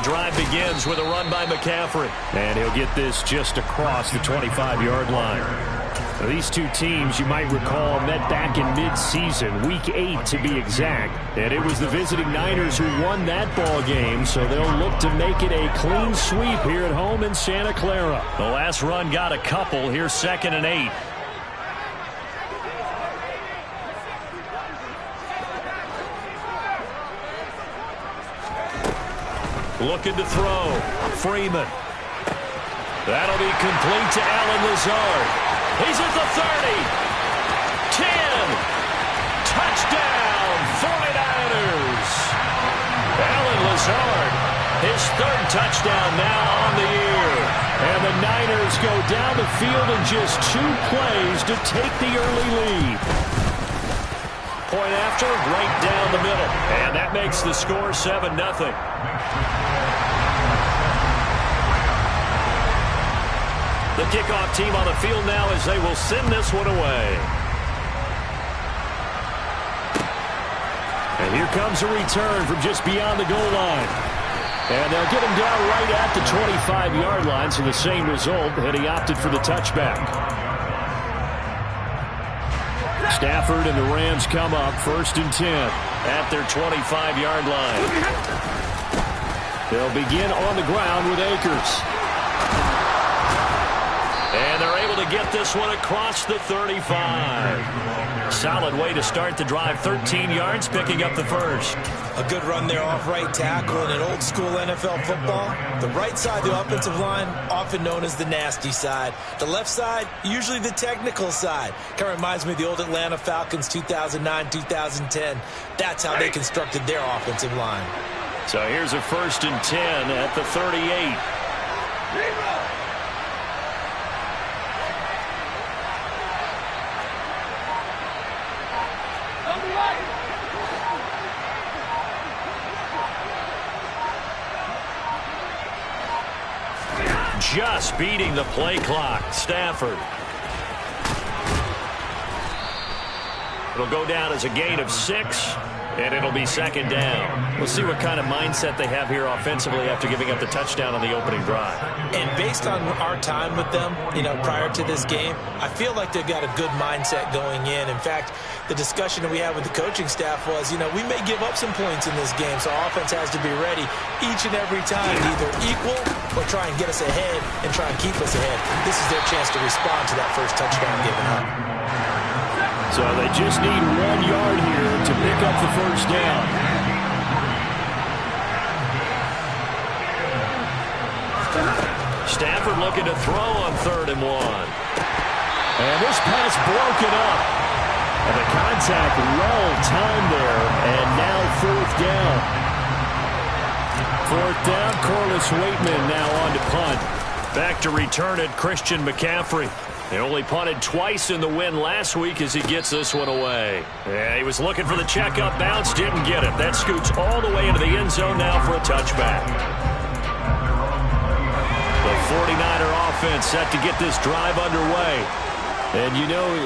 drive begins with a run by McCaffrey. And he'll get this just across the 25-yard line. Now, these two teams, you might recall, met back in mid-season, Week 8 to be exact. And it was the visiting Niners who won that ball game, so they'll look to make it a clean sweep here at home in Santa Clara. The last run got a couple. Here's 2nd and 8. Looking to throw. Freeman. That'll be complete to Allen Lazard. He's at the 30. 10. Touchdown, 49ers. Allen Lazard, his 3rd touchdown now on the year. And the Niners go down the field in just 2 plays to take the early lead. Point after, right down the middle. And that makes the score 7-0. The kickoff team on the field now as they will send this one away. And here comes a return from just beyond the goal line. And they'll get him down right at the 25-yard line, so the same result, and he opted for the touchback. Stafford and the Rams come up 1st and 10 at their 25-yard line. They'll begin on the ground with Akers. And they're able to get this one across the 35. Solid way to start the drive. 13 yards, picking up the 1st. A good run there off right tackle in an old-school NFL football. The right side of the offensive line, often known as the nasty side. The left side, usually the technical side. Kind of reminds me of the old Atlanta Falcons 2009-2010. That's how they constructed their offensive line. So here's a 1st and 10 at the 38. Just beating the play clock. Stafford. It'll go down as a gain of 6, and it'll be 2nd down. We'll see what kind of mindset they have here offensively after giving up the touchdown on the opening drive. And based on our time with them, prior to this game, I feel like they've got a good mindset going in. In fact, the discussion that we had with the coaching staff was, we may give up some points in this game, so our offense has to be ready each and every time to either equal or try and get us ahead and try and keep us ahead. This is their chance to respond to that first touchdown given up. So they just need 1 yard here to pick up the 1st down. Stafford looking to throw on 3rd and 1. And this pass broken up. And the contact well timed there, and now 4th down. 4th down, Corliss Waitman now on to punt. Back to return it, Christian McCaffrey. They only punted twice in the win last week as he gets this one away. Yeah, he was looking for the checkup bounce, didn't get it. That scoots all the way into the end zone now for a touchback. The 49er offense set to get this drive underway. And,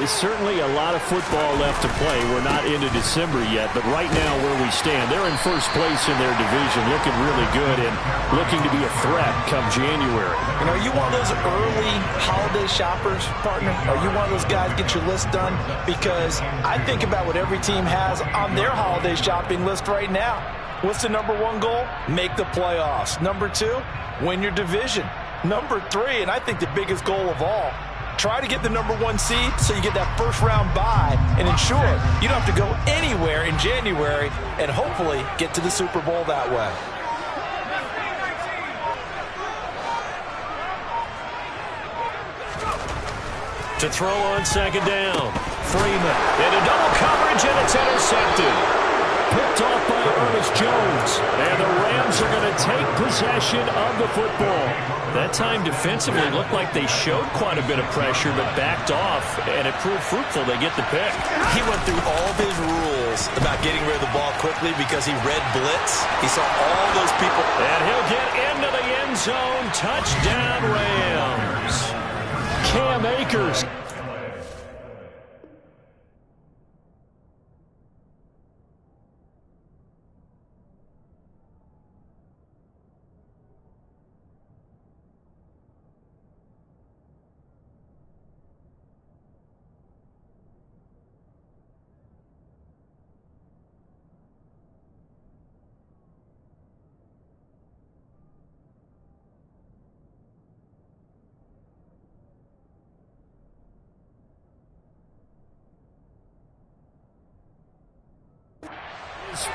it's certainly a lot of football left to play. We're not into December yet, but right now where we stand, they're in 1st place in their division, looking really good and looking to be a threat come January. Are you one of those early holiday shoppers, partner? Are you one of those guys get your list done? Because I think about what every team has on their holiday shopping list right now. What's the number 1 goal? Make the playoffs. Number 2, win your division. Number 3, and I think the biggest goal of all, try to get the number 1 seed so you get that first-round bye and ensure you don't have to go anywhere in January and hopefully get to the Super Bowl that way. To throw on 2nd down. Freeman into double coverage, and it's intercepted. Picked off by Ernest Jones. And the Rams are going to take possession of the football. That time defensively looked like they showed quite a bit of pressure but backed off, and it proved fruitful. They get the pick. He went through all of his rules about getting rid of the ball quickly because he read blitz. He saw all those people. And he'll get into the end zone. Touchdown, Rams. Cam Akers.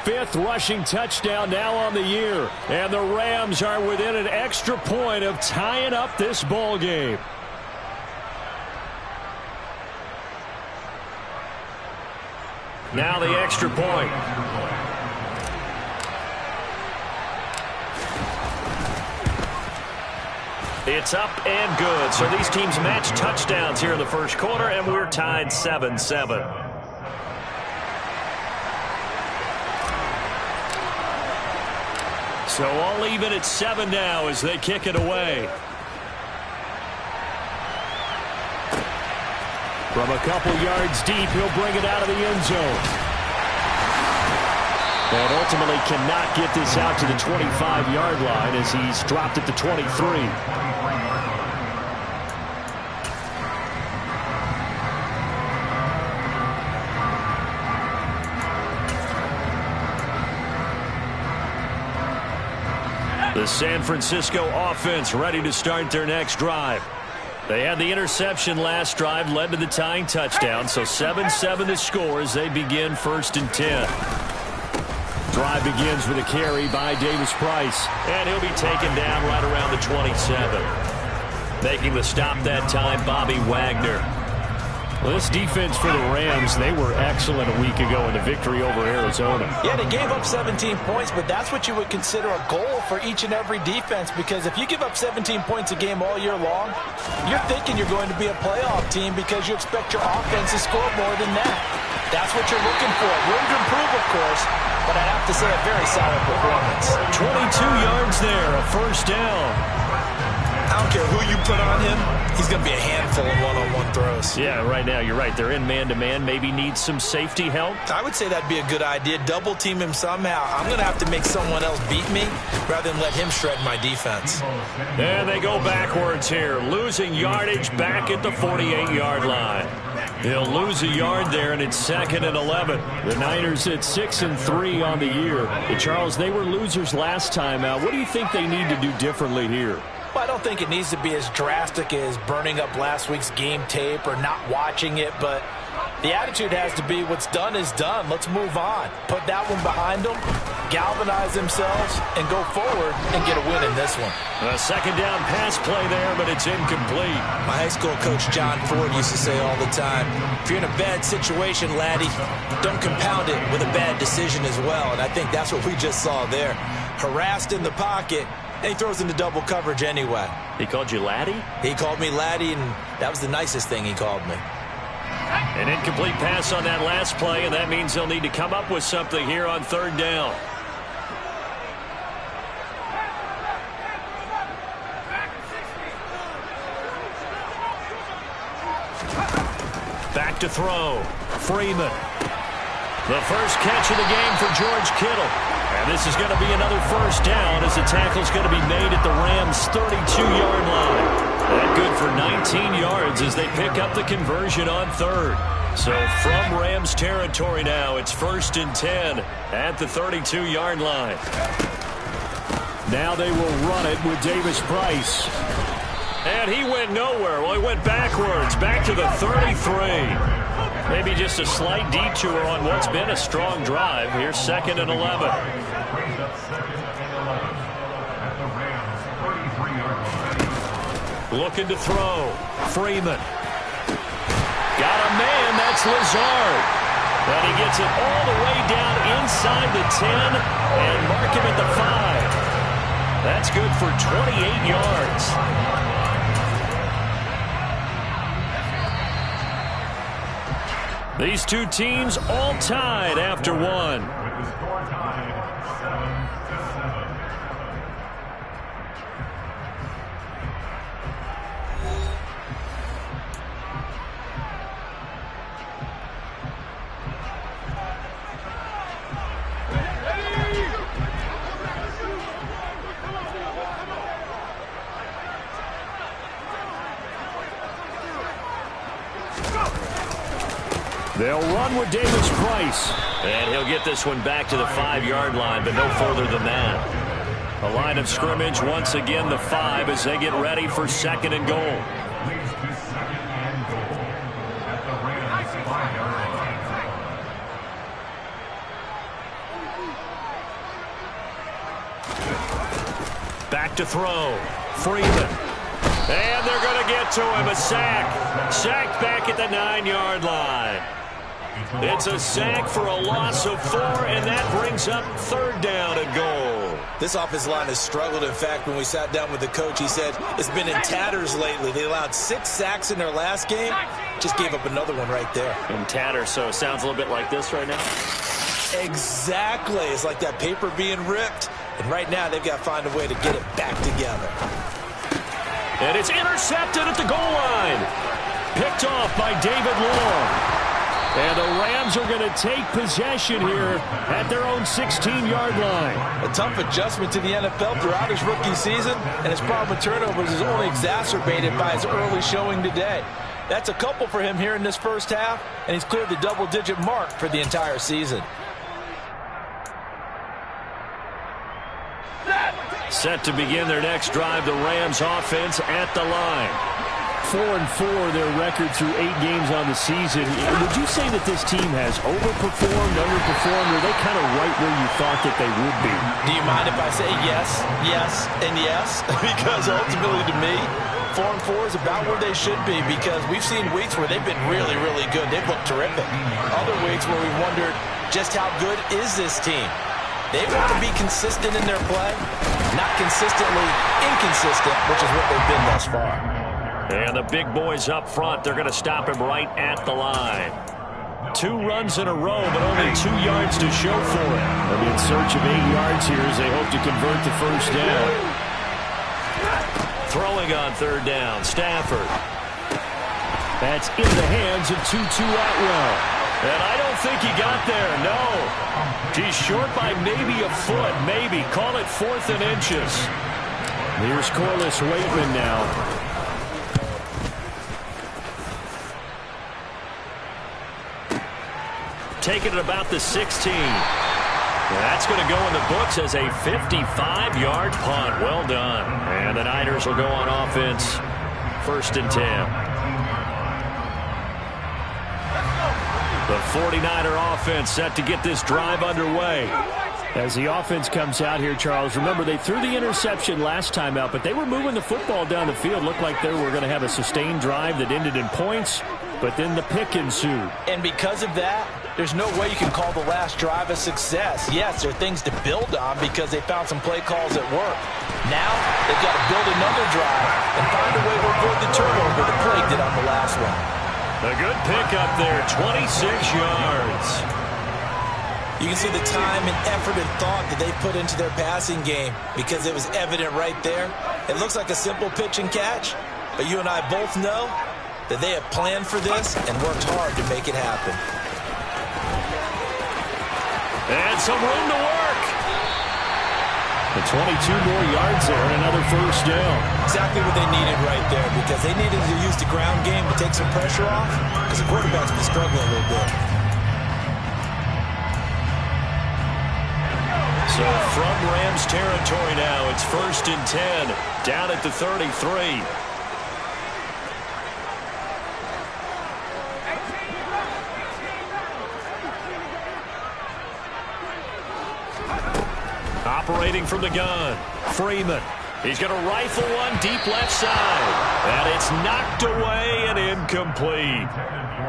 Fifth rushing touchdown now on the year. And the Rams are within an extra point of tying up this ball game. Now the extra point. It's up and good. So these teams match touchdowns here in the first quarter, and we're tied 7-7. So all even at 7 now as they kick it away. From a couple yards deep, he'll bring it out of the end zone. And ultimately cannot get this out to the 25-yard line as he's dropped at the 23. The San Francisco offense ready to start their next drive. They had the interception last drive, led to the tying touchdown, so 7-7 the score as they begin 1st and 10. Drive begins with a carry by Davis Price, and he'll be taken down right around the 27. Making the stop that time, Bobby Wagner. Well, this defense for the Rams, they were excellent a week ago in the victory over Arizona. Yeah, they gave up 17 points, but that's what you would consider a goal for each and every defense, because if you give up 17 points a game all year long, you're thinking you're going to be a playoff team because you expect your offense to score more than that. That's what you're looking for. Room to improve, of course, but I have to say a very solid performance. 22 yards there, a first down. I don't care who you put on him, he's going to be a handful of one-on-one throws. Yeah, right now, you're right. They're in man-to-man. Maybe needs some safety help. I would say that'd be a good idea. Double team him somehow. I'm going to have to make someone else beat me rather than let him shred my defense. And they go backwards here, losing yardage back at the 48-yard line. He'll lose a yard there, and it's 2nd and 11. The Niners at 6-3 on the year. And Charles, they were losers last time out. What do you think they need to do differently here? Well, I don't think it needs to be as drastic as burning up last week's game tape or not watching it, but the attitude has to be what's done is done. Let's move on. Put that one behind them, galvanize themselves, and go forward and get a win in this one. A second down pass play there, but it's incomplete. My high school coach, John Ford, used to say all the time, if you're in a bad situation, laddie, don't compound it with a bad decision as well. And I think that's what we just saw there. Harassed in the pocket, and he throws into double coverage anyway. He called you laddie? He called me laddie, and that was the nicest thing he called me. An incomplete pass on that last play, and that means they'll need to come up with something here on 3rd down. Back to throw. Freeman. The first catch of the game for George Kittle. And this is going to be another first down as the tackle's going to be made at the Rams' 32-yard line. That good for 19 yards as they pick up the conversion on 3rd. So from Rams territory now, it's 1st and 10 at the 32-yard line. Now they will run it with Davis Price. And he went nowhere. Well, he went backwards, back to the 33. Maybe just a slight detour on what's been a strong drive. Here's 2nd and 11. Looking to throw. Freeman. Got a man. That's Lazard. And he gets it all the way down inside the 10 and mark him at the 5. That's good for 28 yards. These two teams all tied after one. They'll run with Davis Price. And he'll get this one back to the 5-yard line, but no further than that. A line of scrimmage, once again, the 5 as they get ready for 2nd and goal. to throw. Freeman. And they're going to get to him. A sack. Sacked back at the 9-yard line. It's a sack for a loss of 4, and that brings up 3rd down and goal. This offensive line has struggled. In fact, when we sat down with the coach, he said it's been in tatters lately. They allowed 6 sacks in their last game. Just gave up another one right there. In tatters, so it sounds a little bit like this right now? Exactly. It's like that paper being ripped. And right now, they've got to find a way to get it back together. And it's intercepted at the goal line. Picked off by David Long. And the Rams are going to take possession here at their own 16-yard line. A tough adjustment to the NFL throughout his rookie season, and his problem with turnovers is only exacerbated by his early showing today. That's a couple for him here in this first half, and he's cleared the double-digit mark for the entire season. Set to begin their next drive, the Rams offense at the line. 4-4 their record through 8 games on the season. Would you say that this team has overperformed, underperformed, or are they kind of right where you thought that they would be? Do you mind if I say yes, yes, and yes? Because ultimately to me, 4-4 is about where they should be, because we've seen weeks where they've been really, really good. They've looked terrific. Other weeks where we wondered just how good is this team? They want to be consistent in their play, not consistently inconsistent, which is what they've been thus far. And the big boys up front, they're going to stop him right at the line. 2 runs in a row, but only 2 yards to show for it. They'll be in search of 8 yards here as they hope to convert the first down. Throwing on 3rd down, Stafford. That's in the hands of Tutu Atwell. And I don't think he got there, no. He's short by maybe a foot, maybe. Call it 4th and inches. Here's Corliss Waitman now. Taking it about the 16. That's going to go in the books as a 55-yard punt. Well done. And the Niners will go on offense. 1st and 10. The 49er offense set to get this drive underway. As the offense comes out here, Charles, remember they threw the interception last time out, but they were moving the football down the field. Looked like they were going to have a sustained drive that ended in points, but then the pick ensued. And because of that, there's no way you can call the last drive a success. Yes, there are things to build on because they found some play calls that work. Now, they've got to build another drive and find a way to avoid the turnover that plagued it on the last one. A good pick up there, 26 yards. You can see the time and effort and thought that they put into their passing game because it was evident right there. It looks like a simple pitch and catch, but you and I both know that they have planned for this and worked hard to make it happen. And some room to work. The 22 more yards there and another first down. Exactly what they needed right there because they needed to use the ground game to take some pressure off because the quarterback's been struggling a little bit. So from Rams territory now, it's 1st and 10, down at the 33. Operating from the gun, Freeman. He's going to rifle one deep left side. And it's knocked away and incomplete.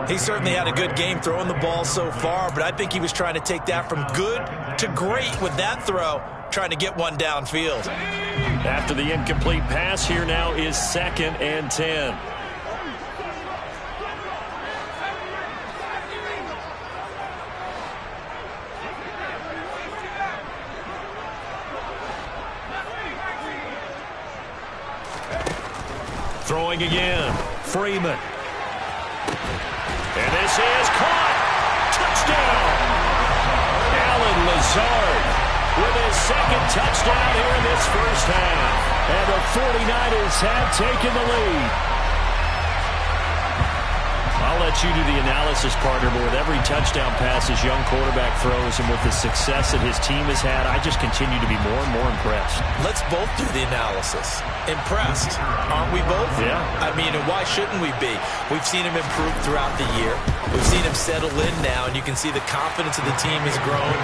He certainly had a good game throwing the ball so far, but I think he was trying to take that from good to great with that throw, trying to get one downfield. After the incomplete pass, here now is 2nd and 10. Throwing again, Freeman. And this is caught. Touchdown. Allen Lazard with his 2nd touchdown here in this first half. And the 49ers have taken the lead. I'll let you do the analysis, partner, but with every touchdown pass his young quarterback throws and with the success that his team has had, I just continue to be more and more impressed. Let's both do the analysis. Impressed, aren't we both? Yeah. I mean, and why shouldn't we be? We've seen him improve throughout the year. We've seen him settle in now, and you can see the confidence of the team has grown.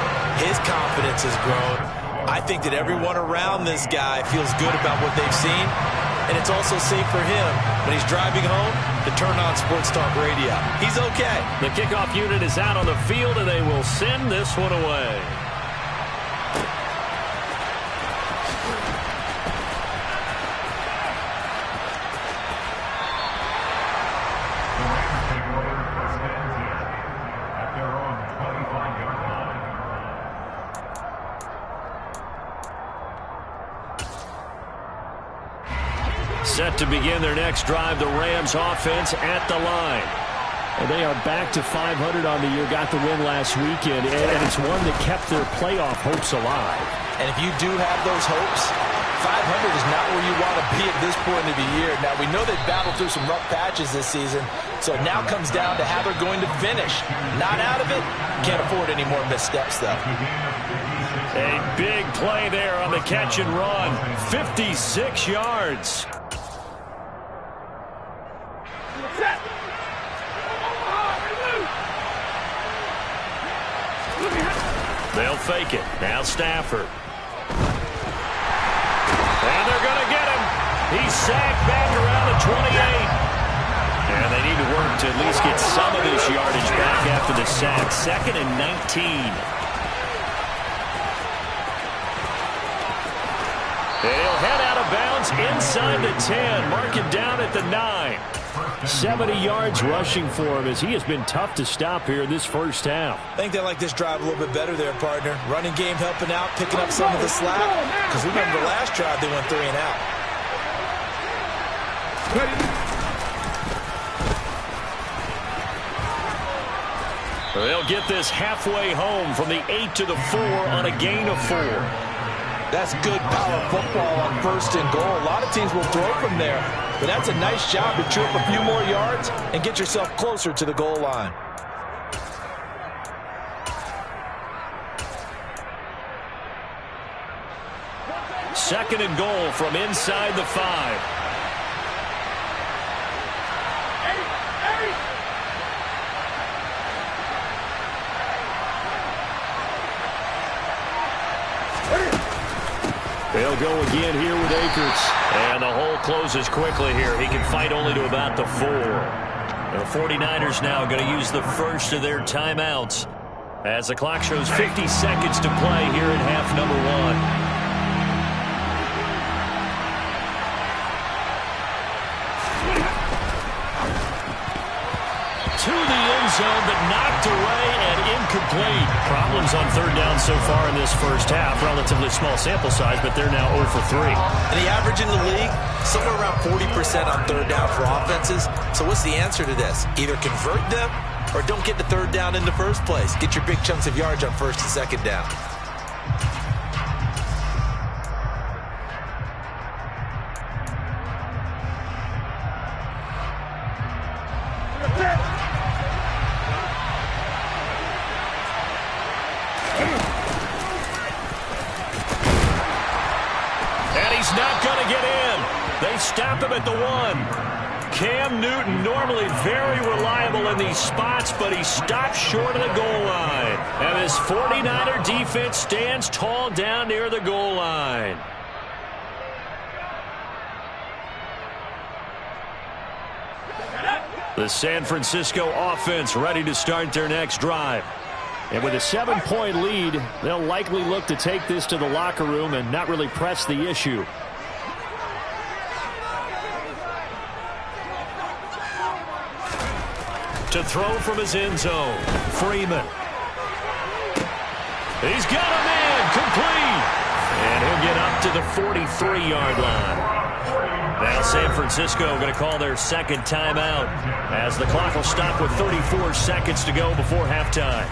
His confidence has grown. I think that everyone around this guy feels good about what they've seen, and it's also safe for him when he's driving home to turn on Sports Talk Radio. He's okay. The kickoff unit is out on the field, and they will send this one away. Set to begin their next drive, the Rams offense at the line. And they are back to 500 on the year, got the win last weekend, and it's one that kept their playoff hopes alive. And if you do have those hopes, 500 is not where you want to be at this point of the year. Now, we know they've battled through some rough patches this season, so it now comes down to how they're going to finish. Not out of it, can't afford any more missteps, though. A big play there on the catch and run, 56 yards. They'll fake it. Now Stafford. And they're going to get him. He's sacked back around the 28. And they need to work to at least get some of this yardage back after the sack. 2nd and 19. And he'll head out of bounds inside the 10. Mark it down at the 9. 70 yards rushing for him as he has been tough to stop here in this first half. I think they like this drive a little bit better there, partner. Running game helping out, picking up some of the slack. Because remember the last drive they went 3 and out. They'll get this halfway home from the 8 to the 4 on a gain of 4. That's good power football on 1st and goal. A lot of teams will throw from there, but that's a nice job to chew up a few more yards and get yourself closer to the goal line. Second and goal from inside the 5. They'll go again here with Akers. And the hole closes quickly here. He can fight only to about the 4. The 49ers now going to use the first of their timeouts as the clock shows 50 seconds to play here in half number 1. To the end zone, but knocked away and incomplete. Problems on 3rd down so far in this first half. Relatively small sample size, but they're now 0 for 3. And the average in the league, somewhere around 40% on 3rd down for offenses. So what's the answer to this? Either convert them or don't get the 3rd down in the first place. Get your big chunks of yards on 1st and 2nd down. Stop him at the 1. Cam Newton, normally very reliable in these spots, but he stopped short of the goal line. And this 49er defense stands tall down near the goal line. The San Francisco offense ready to start their next drive. And with a 7-point lead, they'll likely look to take this to the locker room and not really press the issue. To throw from his end zone, Freeman. He's got him in, complete. And he'll get up to the 43-yard line. Now San Francisco going to call their 2nd timeout as the clock will stop with 34 seconds to go before halftime.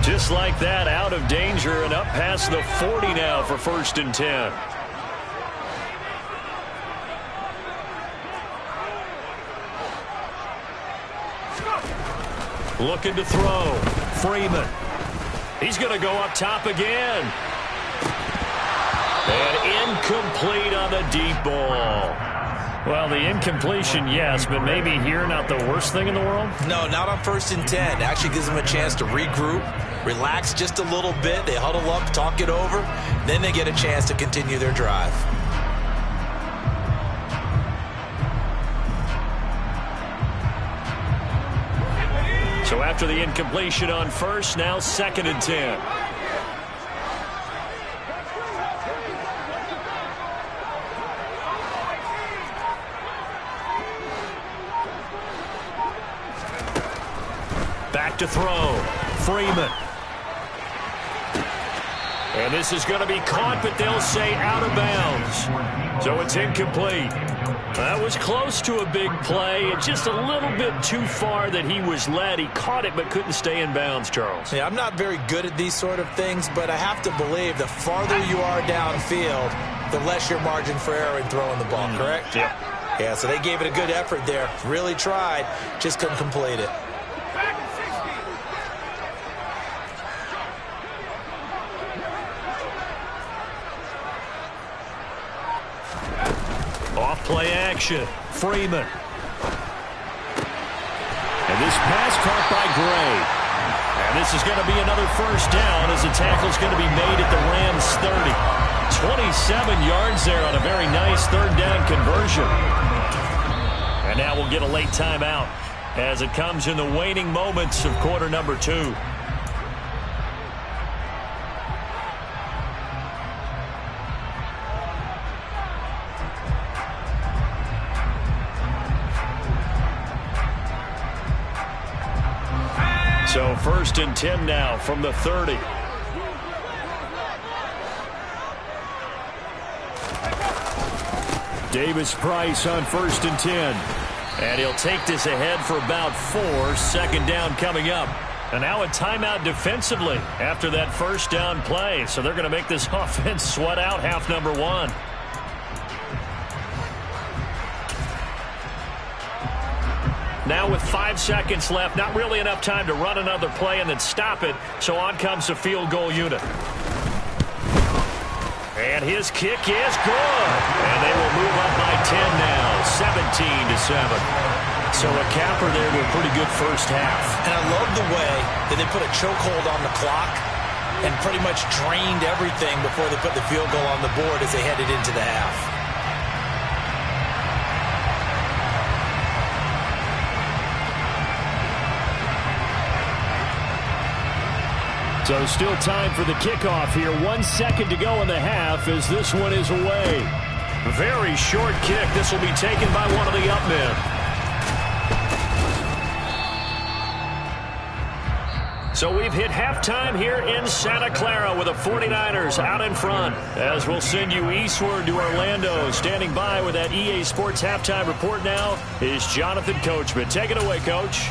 Just like that, out of danger and up past the 40 now for 1st and 10. Looking to throw. Freeman. He's going to go up top again. And incomplete on the deep ball. Well, the incompletion, yes, but maybe here not the worst thing in the world? No, not on 1st and 10. Actually gives them a chance to regroup, relax just a little bit. They huddle up, talk it over, then they get a chance to continue their drive. So after the incompletion on 1st, now 2nd and 10. Back to throw. Freeman. And this is going to be caught, but they'll say out of bounds. So it's incomplete. That was close to a big play. Just a little bit too far that he was led. He caught it but couldn't stay in bounds, Charles. Yeah, I'm not very good at these sort of things, but I have to believe the farther you are downfield, the less your margin for error in throwing the ball, correct? Yeah, so they gave it a good effort there. Really tried, just couldn't complete it. Off-play action. Freeman. And this pass caught by Gray. And this is going to be another 1st down as the tackle's going to be made at the Rams' 30. 27 yards there on a very nice 3rd down conversion. And now we'll get a late timeout as it comes in the waning moments of quarter number 2. So 1st and 10 now from the 30. Davis Price on 1st and 10. And he'll take this ahead for about 4. 2nd down coming up. And now a timeout defensively after that 1st down play. So they're going to make this offense sweat out half number 1. Now with 5 seconds left, not really enough time to run another play and then stop it. So on comes the field goal unit. And his kick is good. And they will move up by 10 now, 17-7. So a capper there to a pretty good 1st half. And I love the way that they put a chokehold on the clock and pretty much drained everything before they put the field goal on the board as they headed into the half. So still time for the kickoff here. 1 second to go in the half as this one is away. Very short kick. This will be taken by one of the up men. So we've hit halftime here in Santa Clara with the 49ers out in front. As we'll send you eastward to Orlando. Standing by with that EA Sports halftime report now is Jonathan Coachman. Take it away, Coach.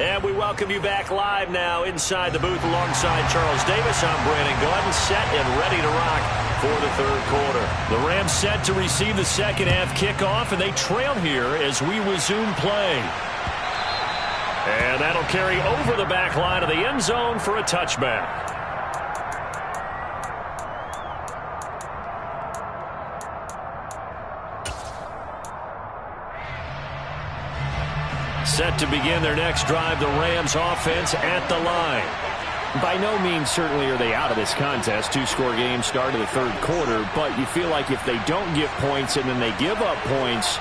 And we welcome you back live now inside the booth alongside Charles Davis. I'm Brandon Gordon, set and ready to rock for the 3rd quarter. The Rams set to receive the 2nd half kickoff, and they trail here as we resume play. And that'll carry over the back line of the end zone for a touchback. Set to begin their next drive, the Rams offense at the line. By no means certainly are they out of this contest. 2-score game, start of the 3rd quarter, but you feel like if they don't get points and then they give up points,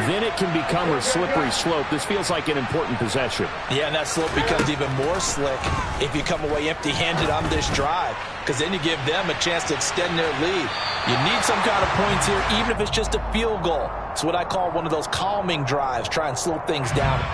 then it can become a slippery slope. This feels like an important possession. Yeah, and that slope becomes even more slick if you come away empty-handed on this drive, because then you give them a chance to extend their lead. You need some kind of points here, even if it's just a field goal. It's what I call one of those calming drives. Try and slow things down.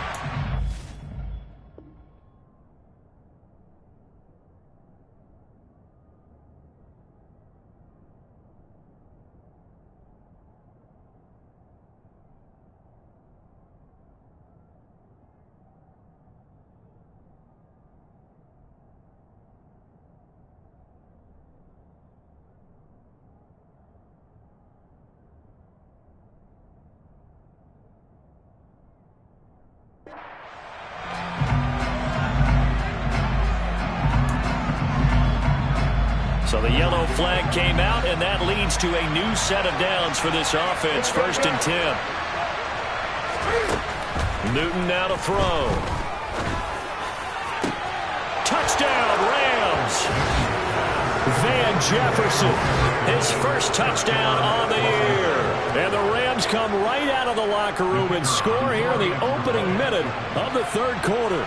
So the yellow flag came out, and that leads to a new set of downs for this offense. 1st and 10. Newton now to throw. Touchdown, Rams! Van Jefferson, his first touchdown on the year. And the Rams come right out of the locker room and score here in the opening minute of the 3rd quarter.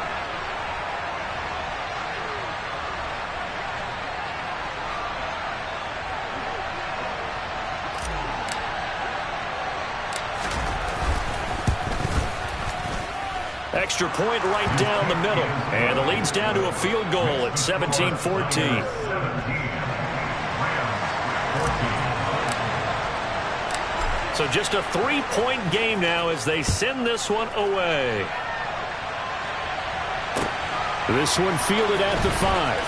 Extra point right down the middle. And the lead's down to a field goal at 17-14. So just a 3-point game now as they send this one away. This one fielded at the 5.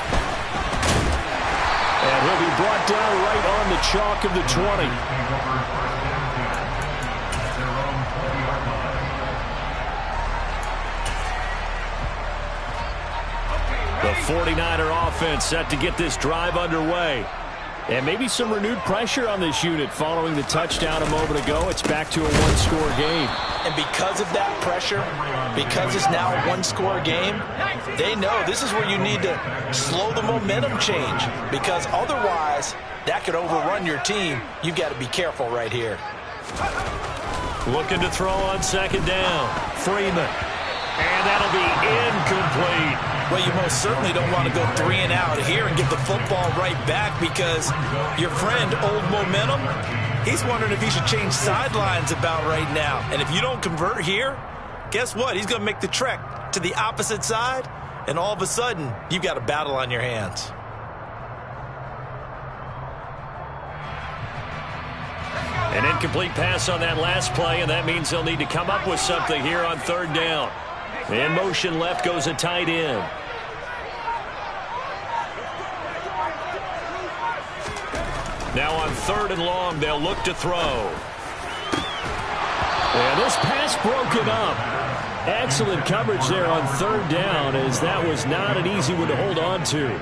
And he'll be brought down right on the chalk of the 20. The 49er offense set to get this drive underway. And maybe some renewed pressure on this unit following the touchdown a moment ago. It's back to a one-score game. And because of that pressure, because it's now a one-score game, they know this is where you need to slow the momentum change. Because otherwise, that could overrun your team. You've got to be careful right here. Looking to throw on 2nd down. Freeman. And that'll be incomplete. Well, you most certainly don't want to go 3 and out here and get the football right back because your friend, Old Momentum, he's wondering if he should change sidelines about right now. And if you don't convert here, guess what? He's going to make the trek to the opposite side, and all of a sudden, you've got a battle on your hands. An incomplete pass on that last play, and that means they'll need to come up with something here on 3rd down. In motion left goes a tight end. Now on 3rd and long, they'll look to throw. And this pass broken up. Excellent coverage there on 3rd down, as that was not an easy one to hold on to.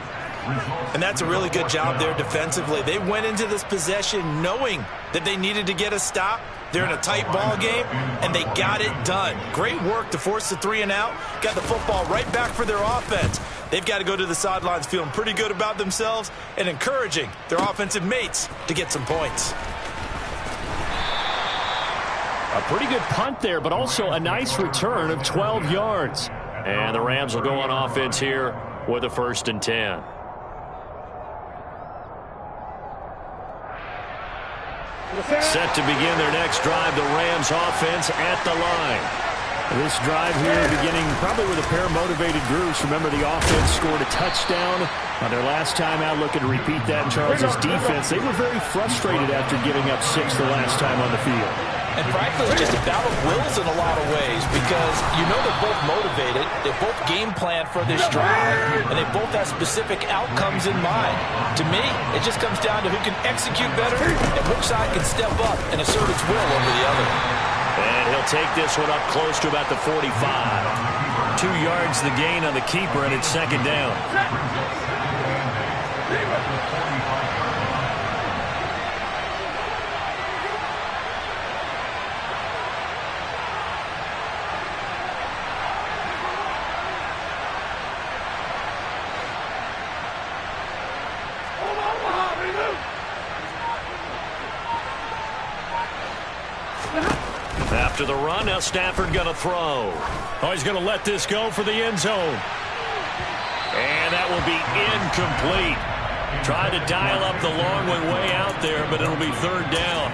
And that's a really good job there defensively. They went into this possession knowing that they needed to get a stop. They're in a tight ball game, and they got it done. Great work to force the 3 and out. Got the football right back for their offense. They've got to go to the sidelines feeling pretty good about themselves and encouraging their offensive mates to get some points. A pretty good punt there, but also a nice return of 12 yards. And the Rams will go on offense here with a 1st and 10. Set to begin their next drive, the Rams offense at the line. This drive here beginning probably with a pair of motivated groups. Remember, the offense scored a touchdown on their last time out. Looking to repeat that in Charles' defense. They were very frustrated after giving up 6 the last time on the field. And frankly, it's just a battle of wills in a lot of ways because you know they're both motivated, they both game plan for this drive, and they both have specific outcomes in mind. To me, it just comes down to who can execute better and which side can step up and assert its will over the other. And he'll take this one up close to about the 45. 2 yards the gain on the keeper, and it's 2nd down. After the run, now Stafford going to throw. Oh, he's going to let this go for the end zone. And that will be incomplete. Tried to dial up the long way out there, but it'll be 3rd down.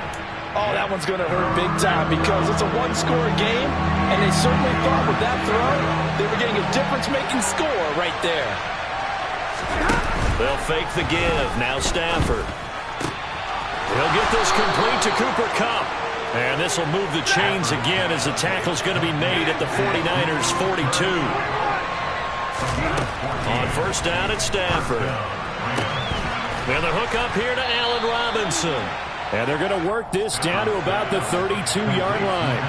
Oh, that one's going to hurt big time because it's a one-score game, and they certainly thought with that throw, they were getting a difference-making score right there. They'll fake the give. Now Stafford. He'll get this complete to Cooper Kupp. And this will move the chains again as the tackle's going to be made at the 49ers' 42. On 1st down, it's Stafford. And the hook up here to Allen Robinson. And they're going to work this down to about the 32-yard line.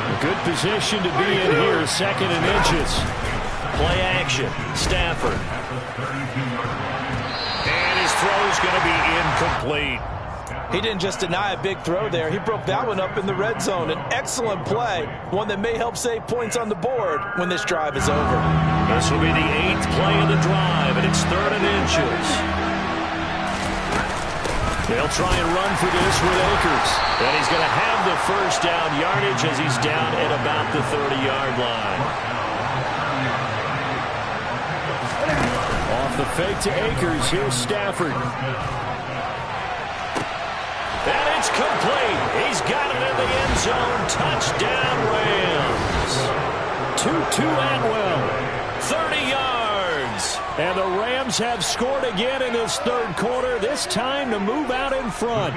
A good position to be in here, 2nd and inches. Play action, Stafford. And his throw's is going to be incomplete. He didn't just deny a big throw there. He broke that one up in the red zone. An excellent play, one that may help save points on the board when this drive is over. This will be the 8th play of the drive, and it's 3rd and inches. They'll try and run for this with Akers. And he's going to have the first down yardage as he's down at about the 30-yard line. Off the fake to Akers. Here's Stafford. And it's complete. He's got it in the end zone. Touchdown, Rams. 2-2 Atwell. 30 yards. And the Rams have scored again in this 3rd quarter. This time to move out in front.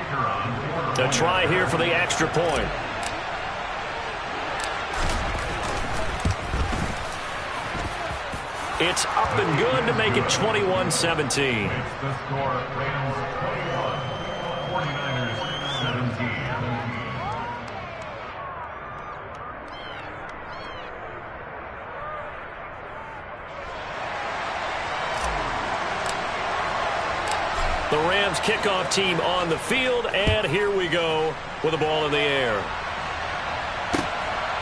A try here for the extra point. It's up and good to make it 21-17. The Rams kickoff team on the field, and here we go with the ball in the air.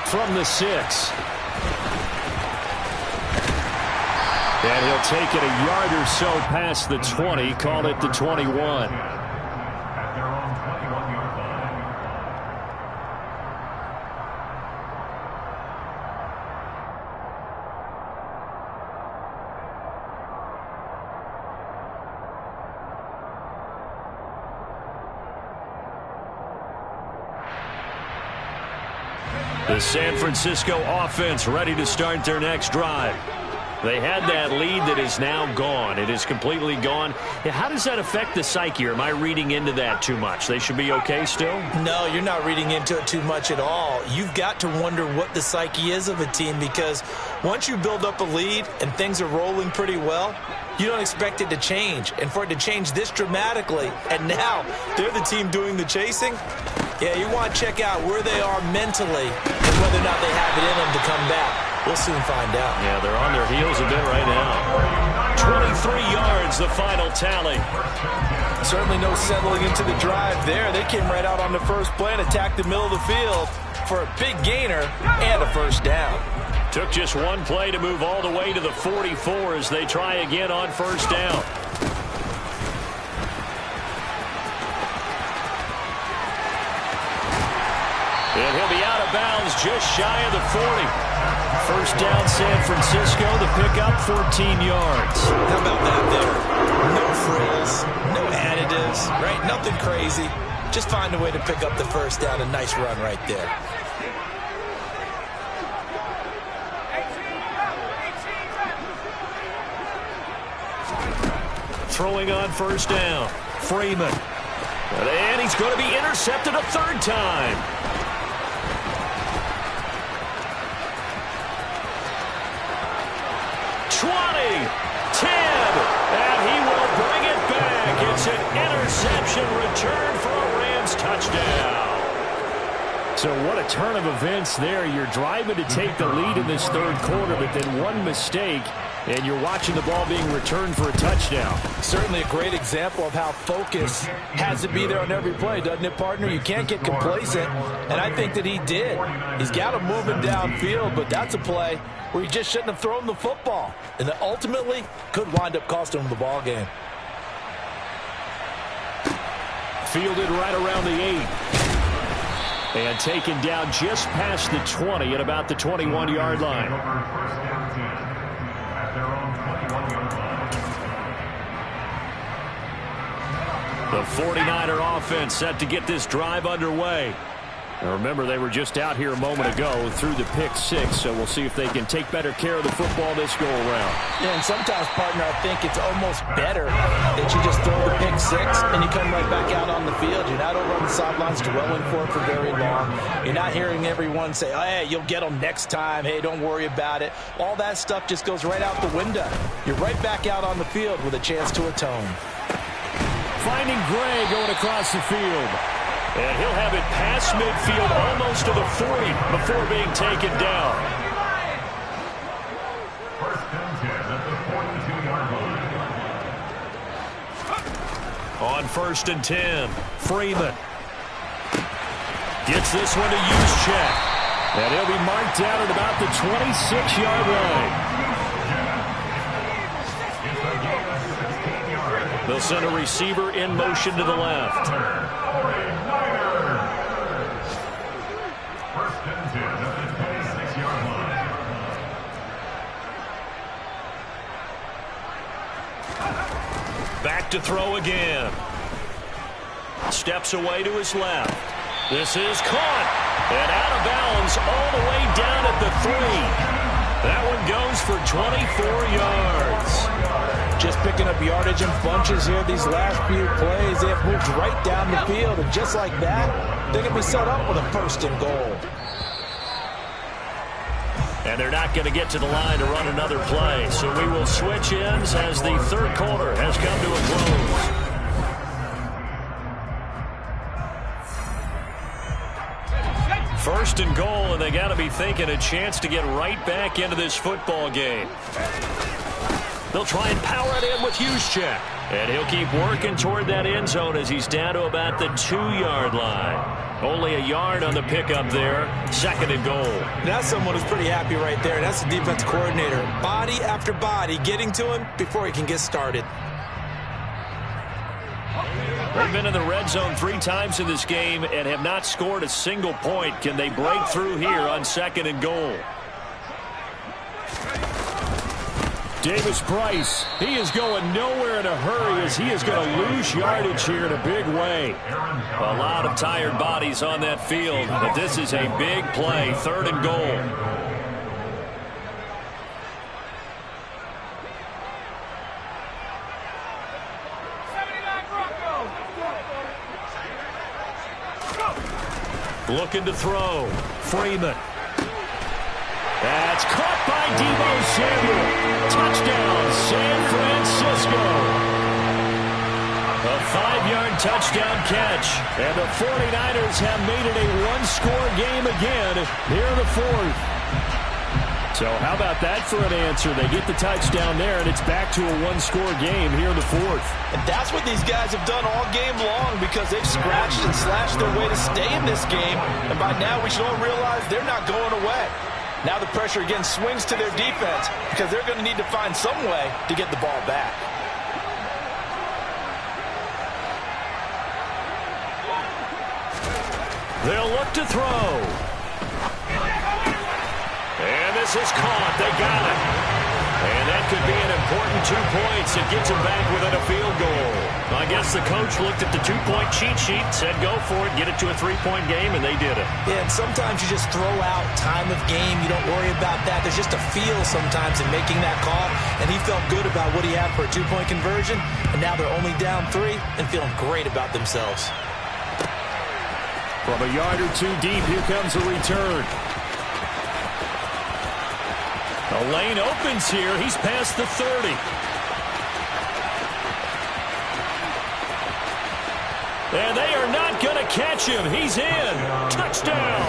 From the 6. And he'll take it a yard or so past the 20, call it the 21. The San Francisco offense ready to start their next drive. They had that lead that is now gone. It is completely gone. How does that affect the psyche? Or am I reading into that too much? They should be okay still? No, you're not reading into it too much at all. You've got to wonder what the psyche is of a team, because once you build up a lead and things are rolling pretty well, you don't expect it to change. And for it to change this dramatically, and now they're the team doing the chasing, yeah, you want to check out where they are mentally and whether or not they have it in them to come back. We'll soon find out. Yeah, they're on their heels a bit right now. 23 yards, the final tally. Certainly no settling into the drive there. They came right out on the first play and attacked the middle of the field for a big gainer and a first down. Took just one play to move all the way to the 44 as they try again on first down. And he'll be out of bounds just shy of the 40. First down, San Francisco. The pickup, 14 yards. How about that there? No frills, no additives, right? Nothing crazy. Just find a way to pick up the first down. A nice run right there. Throwing on first down. Freeman. And he's going to be intercepted a 3rd time. It's an interception return for a Rams touchdown. So what a turn of events there. You're driving to take the lead in this 3rd quarter, but then one mistake, and you're watching the ball being returned for a touchdown. Certainly a great example of how focus has to be there on every play, doesn't it, partner? You can't get complacent, and I think that he did. He's got him moving downfield, but that's a play where he just shouldn't have thrown the football, and that ultimately could wind up costing him the ball game. Fielded right around the 8. And taken down just past the 20 at about the 21-yard line. The 49er offense set to get this drive underway. Now remember, they were just out here a moment ago through the pick 6, so we'll see if they can take better care of the football this go-around. Yeah, and sometimes, partner, I think it's almost better that you just throw the pick 6 and you come right back out on the field. You're not over on the sidelines dwelling for it for very long. You're not hearing everyone say, oh, hey, you'll get them next time. Hey, don't worry about it. All that stuff just goes right out the window. You're right back out on the field with a chance to atone. Finding Gray going across the field. And he'll have it past midfield almost to the 40 before being taken down. On 1st and 10, Freeman. Gets this one to Juszczyk. And he'll be marked down at about the 26-yard line. They'll send a receiver in motion to the left. Back to throw again. Steps away to his left. This is caught. And out of bounds all the way down at the 3. That one goes for 24 yards. Just picking up yardage in bunches here these last few plays. They have moved right down the field, and just like that, they're going to be set up with a 1st and goal. And they're not going to get to the line to run another play. So we will switch ends as the 3rd quarter has come to a close. 1st and goal, and they got to be thinking a chance to get right back into this football game. They'll try and power it in with Juszczyk. And he'll keep working toward that end zone as he's down to about the 2-yard line. Only a yard on the pickup there. 2nd and goal. That's someone who's pretty happy right there. That's the defense coordinator. Body after body getting to him before he can get started. They've been in the red zone 3 times in this game and have not scored a single point. Can they break through here on 2nd and goal? Davis Price, he is going nowhere in a hurry as he is going to lose yardage here in a big way. A lot of tired bodies on that field, but this is a big play, 3rd and goal. Looking to throw. Freeman. That's caught by Deebo Samuel. Touchdown, San Francisco. A 5-yard touchdown catch. And the 49ers have made it a 1-score game again here in the 4th. So how about that for an answer? They get the touchdown there, and it's back to a 1-score game here in the 4th. And that's what these guys have done all game long because they've scratched and slashed their way to stay in this game. And by now we should all realize they're not going away. Now the pressure again swings to their defense because they're going to need to find some way to get the ball back. They'll look to throw. And this is caught. They got it. And that could be an important 2 points. It gets them back within a field goal. I guess the coach looked at the 2-point cheat sheet, said go for it, get it to a 3-point game, and they did it. Yeah, and sometimes you just throw out time of game. You don't worry about that. There's just a feel sometimes in making that call, and he felt good about what he had for a 2-point conversion, and now they're only down 3 and feeling great about themselves. From a yard or 2 deep, here comes a return. The lane opens here. He's past the 30. And they are not going to catch him. He's in. Touchdown.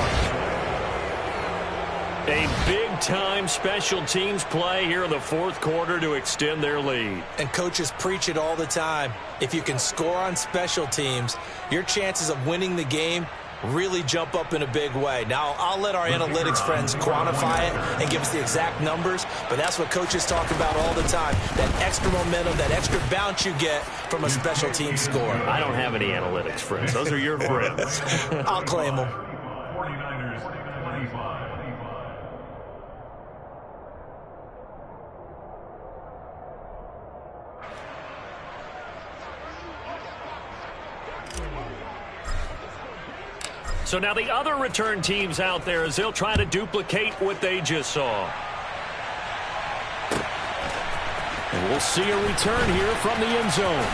A big-time special teams play here in the 4th quarter to extend their lead. And coaches preach it all the time. If you can score on special teams, your chances of winning the game really jump up in a big way. Now, I'll let our analytics friends quantify it and give us the exact numbers, but that's what coaches talk about all the time, that extra momentum, that extra bounce you get from a special team score. I don't have any analytics friends. Those are your friends. I'll claim them. So now the other return teams out there as they'll try to duplicate what they just saw. And we'll see a return here from the end zone.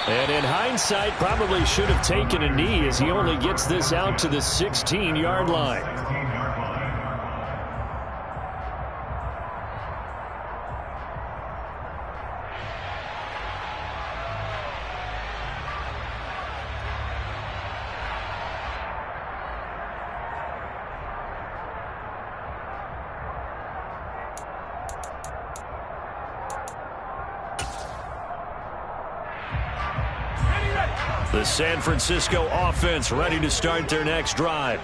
And in hindsight, probably should have taken a knee as he only gets this out to the 16-yard line. The San Francisco offense ready to start their next drive.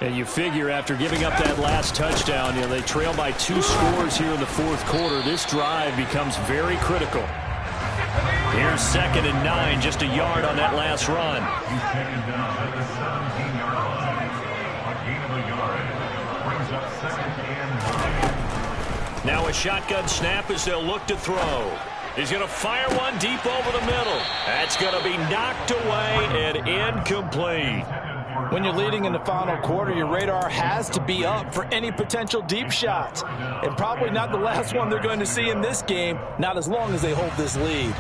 And you figure after giving up that last touchdown, they trail by 2 scores here in the fourth quarter. This drive becomes very critical. Here's 2nd and 9, just a yard on that last run. Now a shotgun snap as they'll look to throw. He's going to fire one deep over the middle. That's going to be knocked away and incomplete. When you're leading in the final quarter, your radar has to be up for any potential deep shots. And probably not the last one they're going to see in this game, not as long as they hold this lead.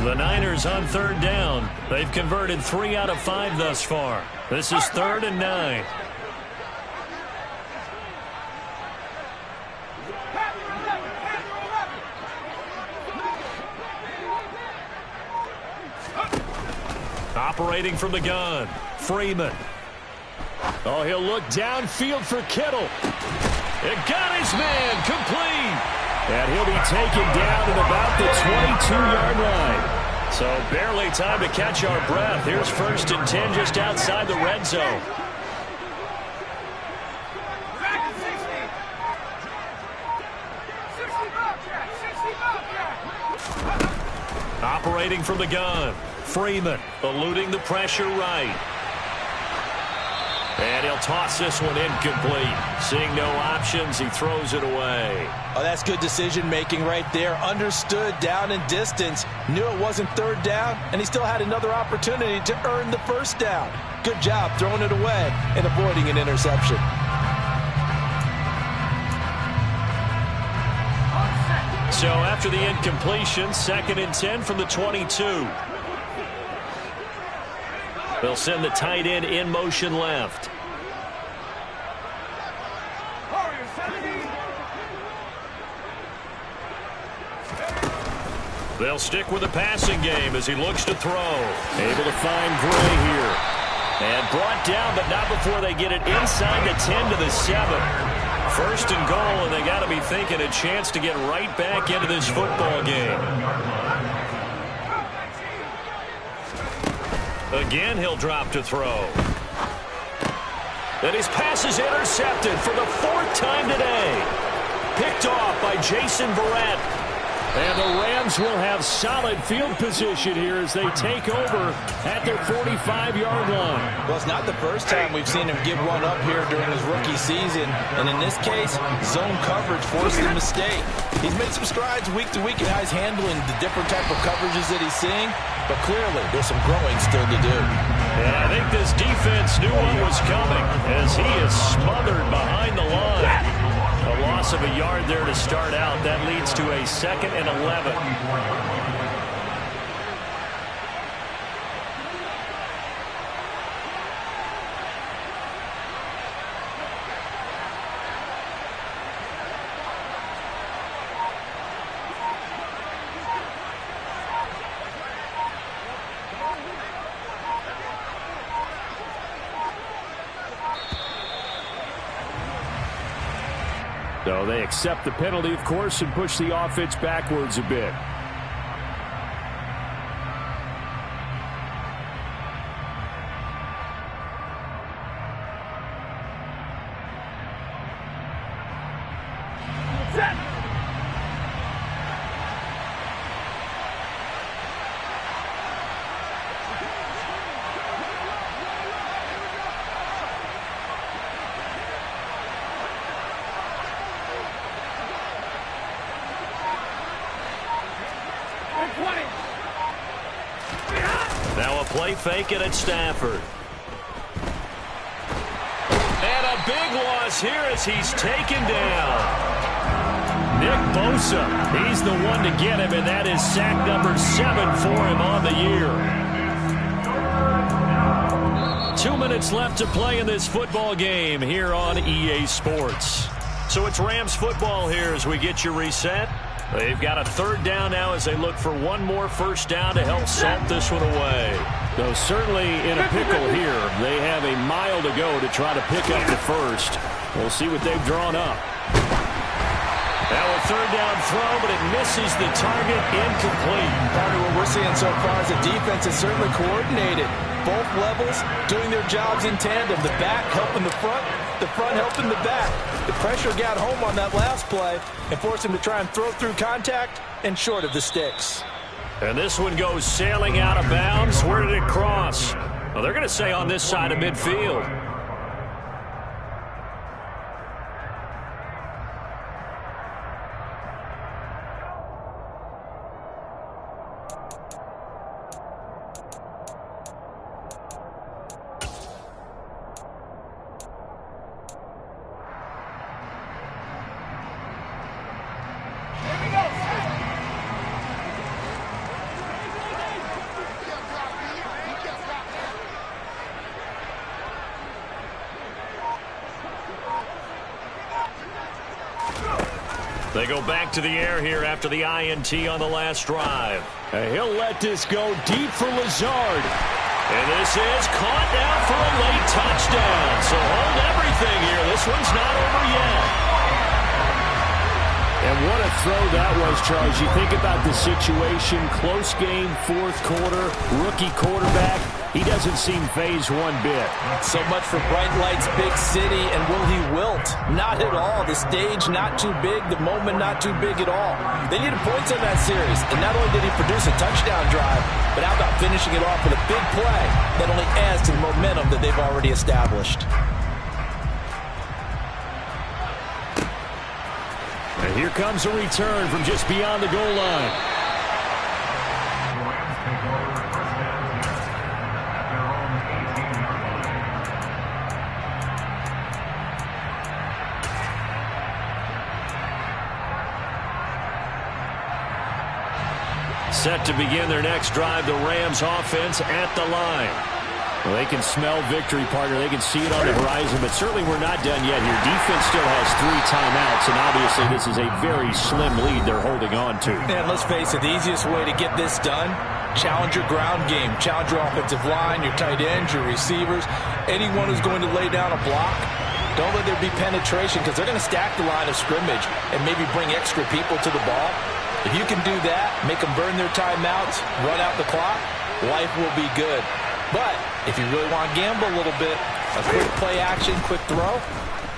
The Niners on 3rd down. They've converted 3 out of 5 thus far. This is 3rd and 9. Operating from the gun, Freeman. Oh, he'll look downfield for Kittle. It got his man complete. And he'll be taken down at about the 22-yard line. So barely time to catch our breath. Here's 1st and 10 just outside the red zone. Operating from the gun, Freeman eluding the pressure right. And he'll toss this one incomplete. Seeing no options, he throws it away. Oh, that's good decision-making right there. Understood down and distance. Knew it wasn't 3rd down, and he still had another opportunity to earn the 1st down. Good job throwing it away and avoiding an interception. So after the incompletion, 2nd and 10 from the 22. They'll send the tight end in motion left. They'll stick with the passing game as he looks to throw. Able to find Gray here. And brought down, but not before they get it inside the 10 to the 7. 1st and goal, and they got to be thinking a chance to get right back into this football game. Again, he'll drop to throw. And his pass is intercepted for the 4th time today. Picked off by Jason Verrett. And the Rams will have solid field position here as they take over at their 45-yard line. Well, it's not the first time we've seen him give one up here during his rookie season. And in this case, zone coverage forced the mistake. He's made some strides week to week in how he's handling the different type of coverages that he's seeing. But clearly, there's some growing still to do. Yeah, I think this defense knew what was coming as he is smothered behind the line. A loss of a yard there to start out. That leads to a 2nd and 11. So they accept the penalty, of course, and push the offense backwards a bit. Now a play fake it at Stafford. And a big loss here as he's taken down. Nick Bosa, he's the one to get him, and that is sack number 7 for him on the year. 2 minutes left to play in this football game here on EA Sports. So it's Rams football here as we get you reset. They've got a third down now as they look for one more first down to help salt this one away. Though certainly in a pickle here. They have a mile to go to try to pick up the first. We'll see what they've drawn up. Now a third down throw, but it misses the target, incomplete. Partner, what we're seeing so far is the defense is certainly coordinated. Both levels doing their jobs in tandem. The back helping the front helping the back. The pressure got home on that last play and forced him to try and throw through contact and short of the sticks. And this one goes sailing out of bounds. Where did it cross? Well, they're going to say on this side of midfield. They go back to the air here after the INT on the last drive. And he'll let this go deep for Lazard. And this is caught now for a late touchdown. So hold everything here. This one's not over yet. And what a throw that was, Charles. You think about the situation, close game, fourth quarter, rookie quarterback. He doesn't seem phased one bit. So much for bright lights, big city, and will he wilt? Not at all. The stage not too big, the moment not too big at all. They needed points in that series, and not only did he produce a touchdown drive, but how about finishing it off with a big play that only adds to the momentum that they've already established. And here comes a return from just beyond the goal line. Set to begin their next drive, the Rams offense at the line. Well, they can smell victory, partner. They can see it on the horizon, but certainly we're not done yet here. Defense still has 3 timeouts, and obviously this is a very slim lead they're holding on to. And let's face it, the easiest way to get this done, challenge your ground game. Challenge your offensive line, your tight ends, your receivers, anyone who's going to lay down a block. Don't let there be penetration because they're going to stack the line of scrimmage and maybe bring extra people to the ball. If you can do that, make them burn their timeouts, run out the clock, life will be good. But if you really want to gamble a little bit, a quick play action, quick throw,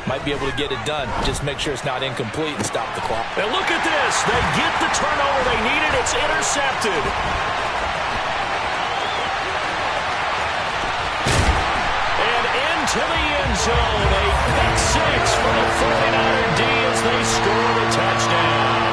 might be able to get it done. Just make sure it's not incomplete and stop the clock. And look at this. They get the turnover they needed. It's intercepted. And into the end zone. A pick six for the 49er D as they score the touchdown.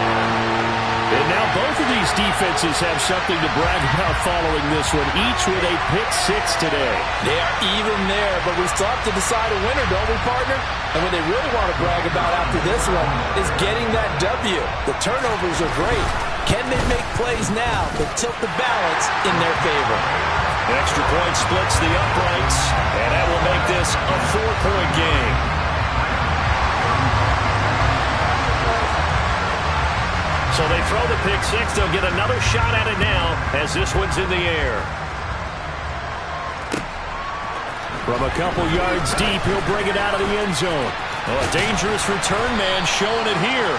And now both of these defenses have something to brag about following this one, each with a pick six today. They are even there, but we still have to decide a winner, don't we, partner? And what they really want to brag about after this one is getting that W. The turnovers are great. Can they make plays now that tilt the balance in their favor? The extra point splits the uprights, and that will make this a 4-point game. So they throw the pick six. They'll get another shot at it now as this one's in the air. From a couple yards deep, he'll bring it out of the end zone. Oh, a dangerous return man showing it here.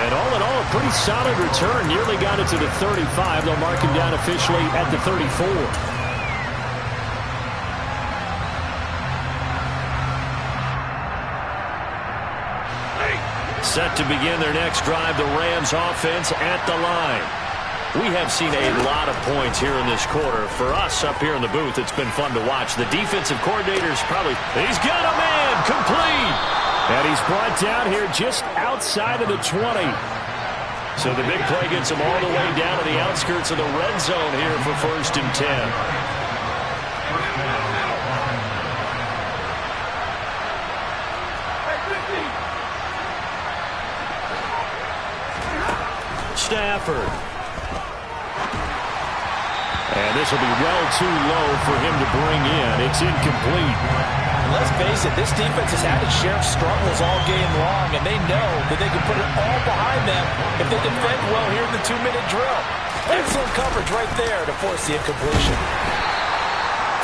And all in all, a pretty solid return. Nearly got it to the 35. They'll mark him down officially at the 34. Set to begin their next drive, the Rams offense at the line. We have seen a lot of points here in this quarter. For us up here in the booth, it's been fun to watch. The defensive coordinator's probably, he's got a man, complete. And he's brought down here just outside of the 20. So the big play gets him all the way down to the outskirts of the red zone here for 1st and 10. Stafford. And this will be well too low for him to bring in. It's incomplete. Let's face it, this defense has had its share of struggles all game long, and they know that they can put it all behind them if they defend well here in the 2-minute drill. Excellent coverage right there to force the incompletion.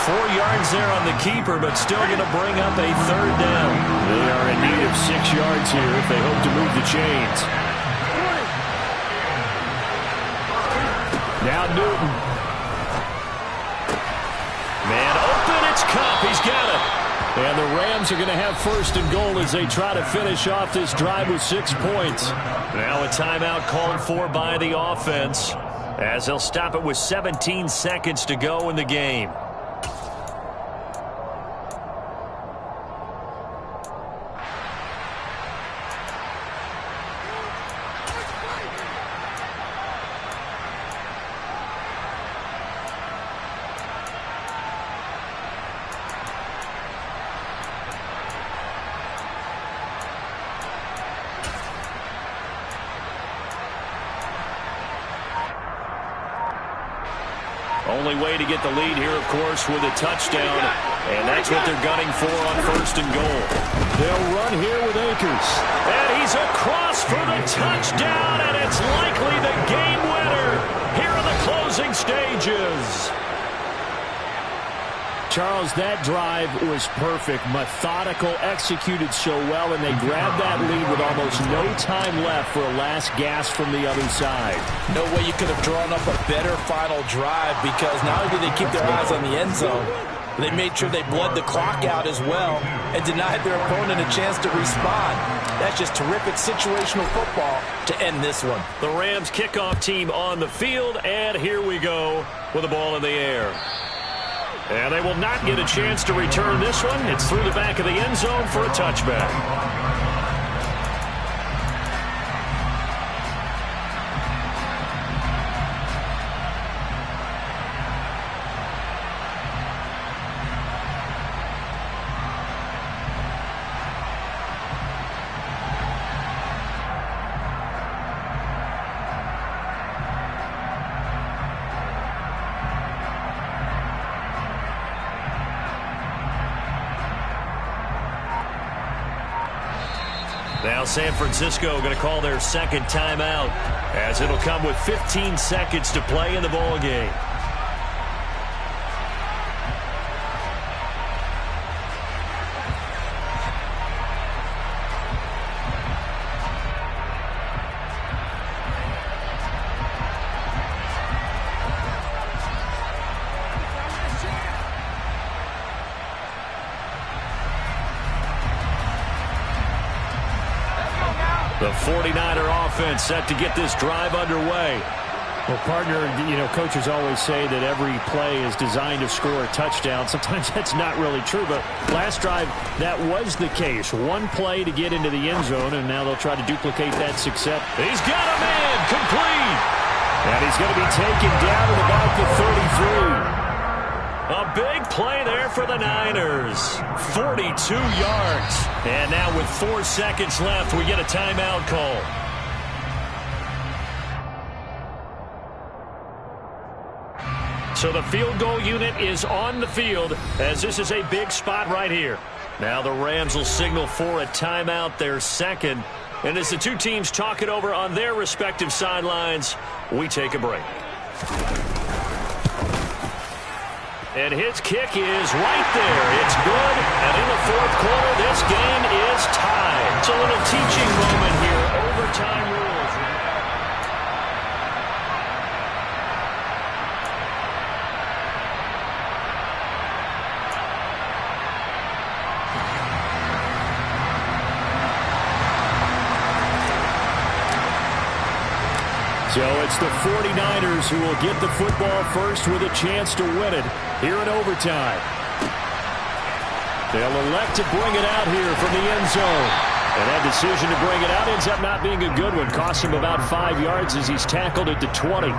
4 yards there on the keeper, but still going to bring up a third down. They are in need of 6 yards here if they hope to move the chains. Now Newton. Man open, it's Cup. He's got it. And the Rams are going to have first and goal as they try to finish off this drive with 6 points. Now a timeout called for by the offense as they'll stop it with 17 seconds to go in the game. Only way to get the lead here, of course, with a touchdown. And that's what they're gunning for on first and goal. They'll run here with Akers. And he's across for the touchdown, and it's likely the game winner here in the closing stages. Charles, that drive was perfect, methodical, executed so well, and they grabbed that lead with almost no time left for a last gasp from the other side. No way you could have drawn up a better final drive, because not only did they keep their eyes on the end zone, they made sure they bled the clock out as well and denied their opponent a chance to respond. That's just terrific situational football to end this one. The Rams kickoff team on the field, and here we go with the ball in the air. And they will not get a chance to return this one. It's through the back of the end zone for a touchback. Now San Francisco going to call their second timeout, as it'll come with 15 seconds to play in the ball game. The 49er offense set to get this drive underway. Well, partner, coaches always say that every play is designed to score a touchdown. Sometimes that's not really true, but last drive, that was the case. One play to get into the end zone, and now they'll try to duplicate that success. He's got a man, complete. And he's going to be taken down at about the 33. A big play there for the Niners. 42 yards. And now with 4 seconds left, we get a timeout call. So the field goal unit is on the field, as this is a big spot right here. Now the Rams will signal for a timeout, their second. And as the two teams talk it over on their respective sidelines, we take a break. And his kick is right there. It's good. And in the fourth quarter, this game is tied. It's a little teaching moment here. Overtime rules. So it's the 49ers who will get the football first with a chance to win it here in overtime. They'll elect to bring it out here from the end zone. And that decision to bring it out ends up not being a good one. Costs him about 5 yards as he's tackled at the 20.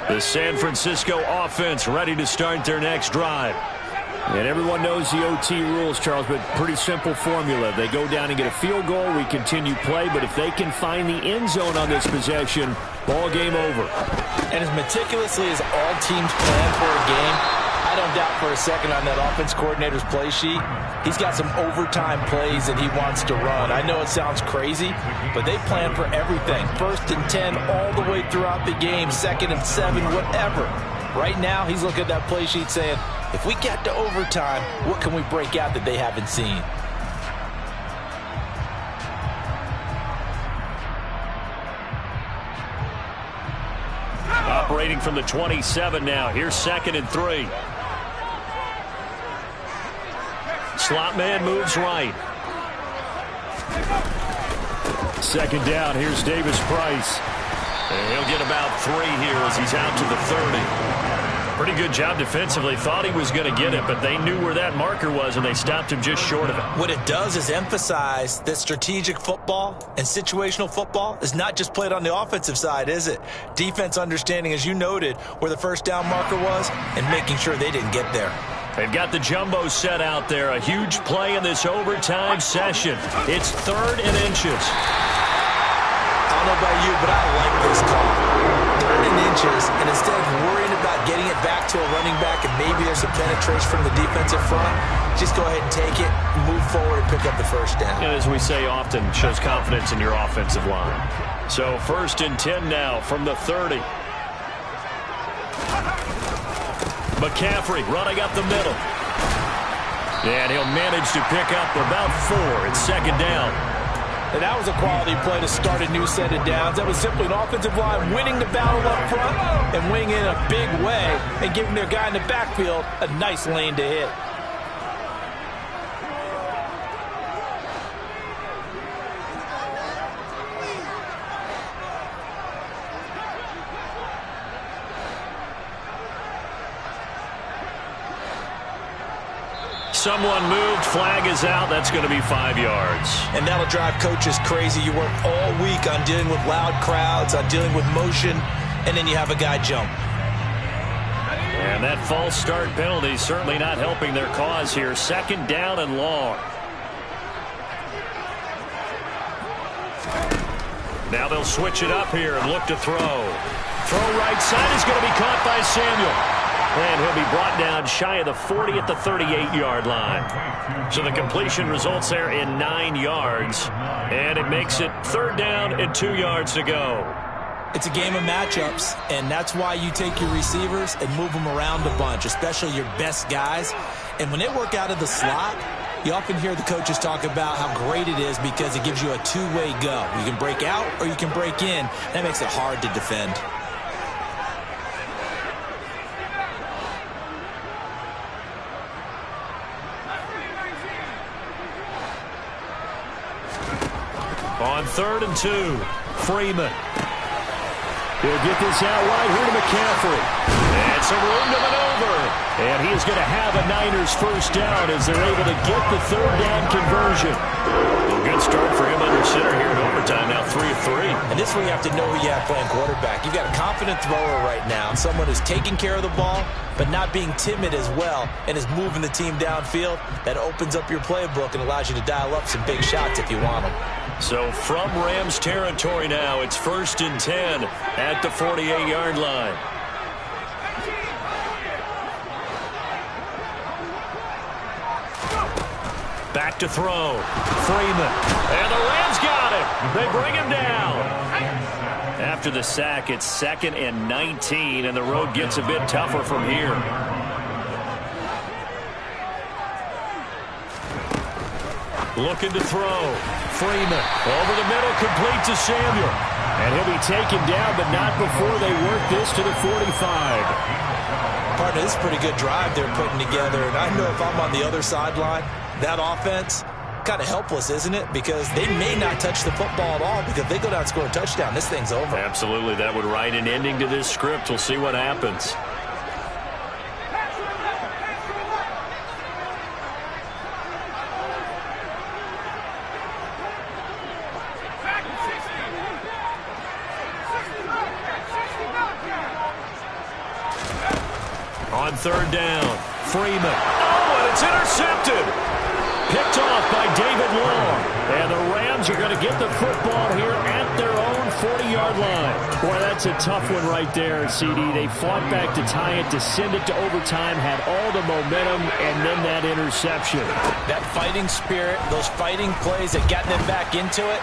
The San Francisco offense ready to start their next drive. And everyone knows the OT rules, Charles, but pretty simple formula. They go down and get a field goal, we continue play, but if they can find the end zone on this possession, ball game over. And as meticulously as all teams plan for a game, I don't doubt for a second on that offense coordinator's play sheet, he's got some overtime plays that he wants to run. I know it sounds crazy, but they plan for everything. 1st and 10 all the way throughout the game, 2nd and 7, whatever. Right now, he's looking at that play sheet saying, if we get to overtime, what can we break out that they haven't seen? Operating from the 27 now. Here's 2nd and 3. Slot man moves right. 2nd down. Here's Davis Price. And he'll get about 3 here as he's out to the 30. Pretty good job defensively. Thought he was going to get it, but they knew where that marker was, and they stopped him just short of it. What it does is emphasize that strategic football and situational football is not just played on the offensive side, is it? Defense understanding, as you noted, where the 1st down marker was and making sure they didn't get there. They've got the jumbo set out there. A huge play in this overtime session. It's 3rd and inches. I don't know about you, but I like this call. 3rd and inches, and instead of worrying about getting it back to a running back and maybe there's some penetration from the defensive front, just go ahead and take it, move forward, and pick up the 1st down. And as we say often, shows confidence in your offensive line. So 1st and 10 now from the 30. McCaffrey running up the middle. And he'll manage to pick up about 4. It's 2nd down. And that was a quality play to start a new set of downs. That was simply an offensive line winning the battle up front and winning in a big way and giving their guy in the backfield a nice lane to hit. Someone moved, flag is out. That's going to be 5 yards. And that'll drive coaches crazy. You work all week on dealing with loud crowds, on dealing with motion, and then you have a guy jump. And that false start penalty certainly not helping their cause here. 2nd down and long. Now they'll switch it up here and look to throw. Throw right side is going to be caught by Samuel. And he'll be brought down shy of the 40 at the 38-yard line. So the completion results there in 9 yards. And it makes it 3rd down and 2 yards to go. It's a game of matchups, and that's why you take your receivers and move them around a bunch, especially your best guys. And when they work out of the slot, you often hear the coaches talk about how great it is because it gives you a two-way go. You can break out or you can break in. That makes it hard to defend. On 3rd and 2, Freeman. He'll get this out wide here to McCaffrey. And some room to maneuver. And he is going to have a Niners 1st down as they're able to get the 3rd down conversion. A good start for him under center here in overtime. Now 3 of 3. And this is where you have to know who you have playing quarterback. You've got a confident thrower right now. Someone who's taking care of the ball, but not being timid as well, and is moving the team downfield. That opens up your playbook and allows you to dial up some big shots if you want them. So from Rams territory now, it's 1st and 10 at the 48-yard line. Back to throw. Freeman. And the Rams got him. They bring him down. After the sack, it's 2nd and 19, and the road gets a bit tougher from here. Looking to throw. Freeman over the middle, complete to Samuel. And he'll be taken down, but not before they work this to the 45. Partner, this is a pretty good drive they're putting together. And I know if I'm on the other sideline, that offense, kind of helpless, isn't it? Because they may not touch the football at all because if they go down and score a touchdown, this thing's over. Absolutely. That would write an ending to this script. We'll see what happens. On 3rd down, Freeman. Oh, and it's intercepted. Picked off by David Long. And the Rams are going to get the football here at their own 40-yard line. Boy, that's a tough one right there, CD. They fought back to tie it, to send it to overtime, had all the momentum, and then that interception. That fighting spirit, those fighting plays that got them back into it,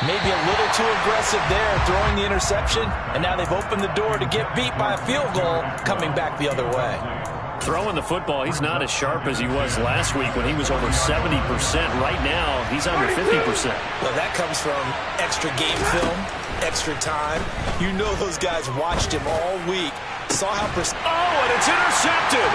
maybe a little too aggressive there, throwing the interception, and now they've opened the door to get beat by a field goal coming back the other way. Throwing the football, he's not as sharp as he was last week when he was over 70%. Right now, he's under 50%. Well, that comes from extra game film, extra time. You know those guys watched him all week, saw how and it's intercepted.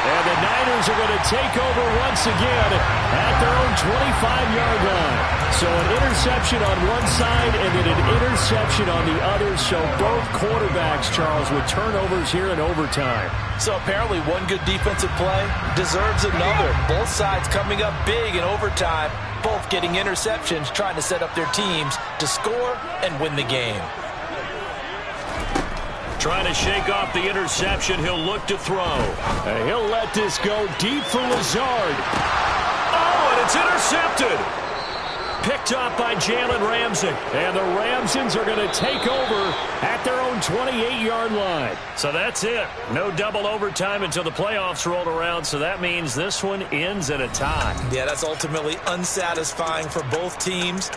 And the Niners are going to take over once again at their own 25-yard line. So an interception on one side and then an interception on the other. So both quarterbacks, Charles, with turnovers here in overtime. So apparently one good defensive play deserves another. Both sides coming up big in overtime, both getting interceptions, trying to set up their teams to score and win the game. Trying to shake off the interception. He'll look to throw. He'll let this go deep for Lazard. And it's intercepted. Picked up by Jalen Ramsey. And the Ramsons are going to take over at their own 28-yard line. So that's it. No double overtime until the playoffs rolled around, so that means this one ends in a tie. Yeah, that's ultimately unsatisfying for both teams,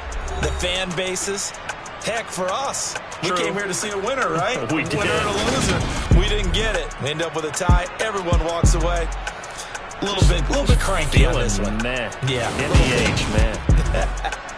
the fan bases. Heck, for us. True. We came here to see a winner, right? We did. Winner and a loser. We didn't get it. We end up with a tie. Everyone walks away. A little bit cranky on this one. Man. Yeah. NEH, man.